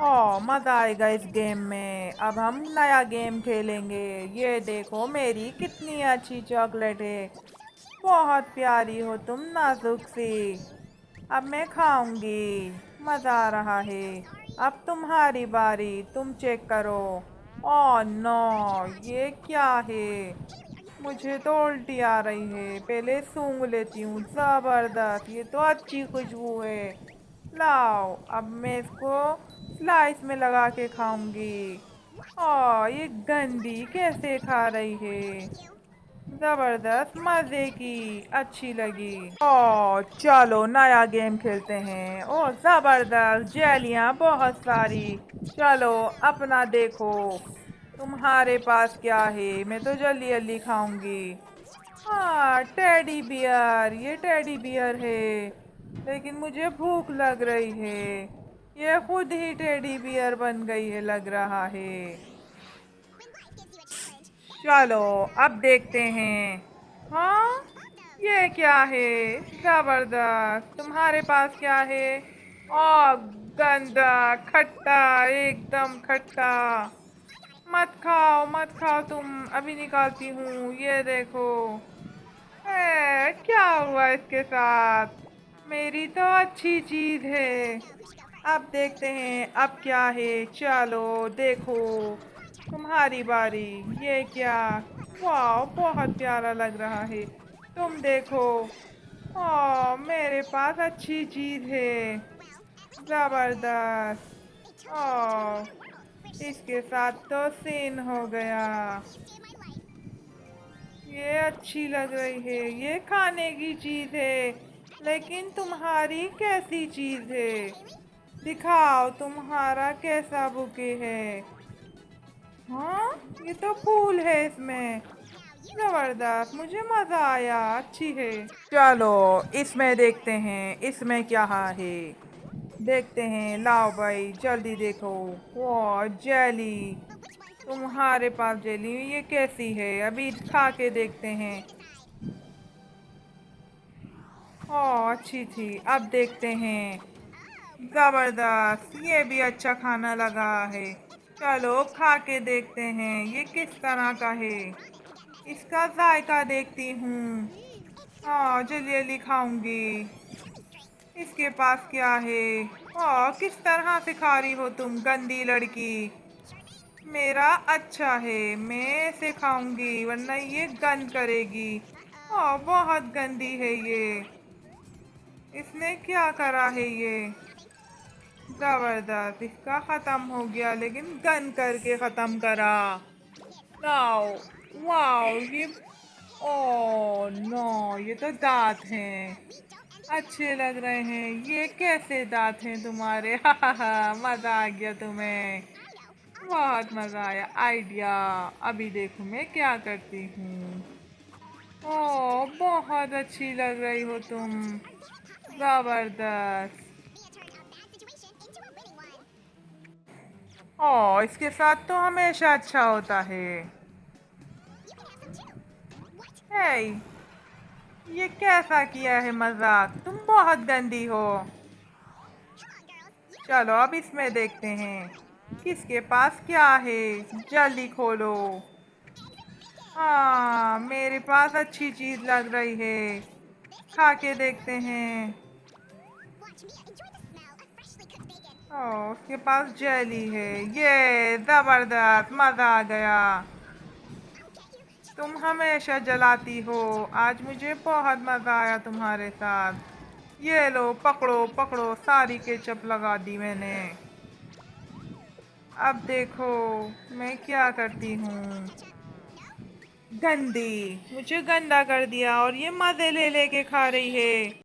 मजा आएगा इस गेम में। अब हम नया गेम खेलेंगे। ये देखो मेरी कितनी अच्छी चॉकलेट है। बहुत प्यारी हो तुम, नाजुक सी। अब मैं खाऊंगी। मजा आ रहा है। अब तुम्हारी बारी, तुम चेक करो। ओह नो, ये क्या है? मुझे तो उल्टी आ रही है। पहले सूंघ लेती हूँ। जबरदस्त, ये तो अच्छी खुशबू है। लाओ, अब मैं इसको स्लाइस में लगा के खाऊंगी। ये गंदी कैसे खा रही है? जबरदस्त, मजे की, अच्छी लगी। चलो नया गेम खेलते हैं। जबरदस्त, जेलियां बहुत सारी। चलो अपना देखो, तुम्हारे पास क्या है? मैं तो जल्दी जल्दी खाऊंगी। टेडी बियर, ये टेडी बियर है। लेकिन मुझे भूख लग रही है। ये खुद ही टेडी बियर बन गई है लग रहा है। चलो अब देखते हैं। हाँ, ये क्या है? जबरदस्त, तुम्हारे पास क्या है? ओ गंदा, खट्टा, एकदम खट्टा। मत खाओ मत खाओ तुम, अभी निकालती हूँ। ये देखो। क्या हुआ इसके साथ? मेरी तो अच्छी चीज है। अब देखते हैं अब क्या है। चलो देखो, तुम्हारी बारी। ये क्या? वाह, बहुत प्यारा लग रहा है। तुम देखो। मेरे पास अच्छी चीज है। जबरदस्त। इसके साथ तो सीन हो गया। ये अच्छी लग रही है। ये खाने की चीज है। लेकिन तुम्हारी कैसी चीज है? दिखाओ तुम्हारा कैसा बुके है। हाँ, ये तो फूल है इसमें। जबरदस्त, मुझे मजा आया, अच्छी है। चलो इसमें देखते हैं, इसमें क्या है। देखते हैं, लाओ भाई जल्दी देखो। वाह, जेली। तुम्हारे पास जेली, ये कैसी है? अभी खा के देखते हैं। अच्छी थी। अब देखते हैं। जबरदस्त, ये भी अच्छा खाना लगा है। चलो खा के देखते हैं, ये किस तरह का है। इसका जायका देखती हूँ। जल्दी जल्दी खाऊंगी। इसके पास क्या है? किस तरह से खा रही हो तुम, गंदी लड़की। मेरा अच्छा है, मैं इसे खाऊंगी वरना ये गंद करेगी। बहुत गंदी है ये। इसने क्या करा है ये? जबरदस्त, इसका खत्म हो गया, लेकिन गन करके खत्म करा। वाओ, वाओ, ये ओ नो, ये तो दांत हैं। अच्छे लग रहे हैं। ये कैसे दांत हैं तुम्हारे? हा, मजा आ गया तुम्हें। बहुत मजा आया आइडिया। अभी देखो मैं क्या करती हूँ। बहुत अच्छी लग रही हो तुम। जबरदस्त। इसके साथ तो हमेशा अच्छा होता है। हे, ये कैसा किया है मजाक? तुम बहुत गंदी हो। चलो अब इसमें देखते हैं, किसके पास क्या है। जल्दी खोलो। मेरे पास अच्छी चीज लग रही है। खा के देखते हैं। उसके पास जेली है। ये जबरदस्त, मजा आ गया। तुम हमेशा जलाती हो। आज मुझे बहुत मजा आया तुम्हारे साथ। ये लो, पकड़ो पकड़ो, सारी केचप लगा दी मैंने। अब देखो मैं क्या करती हूँ। गंदी, मुझे गंदा कर दिया और ये मजे ले लेके खा रही है।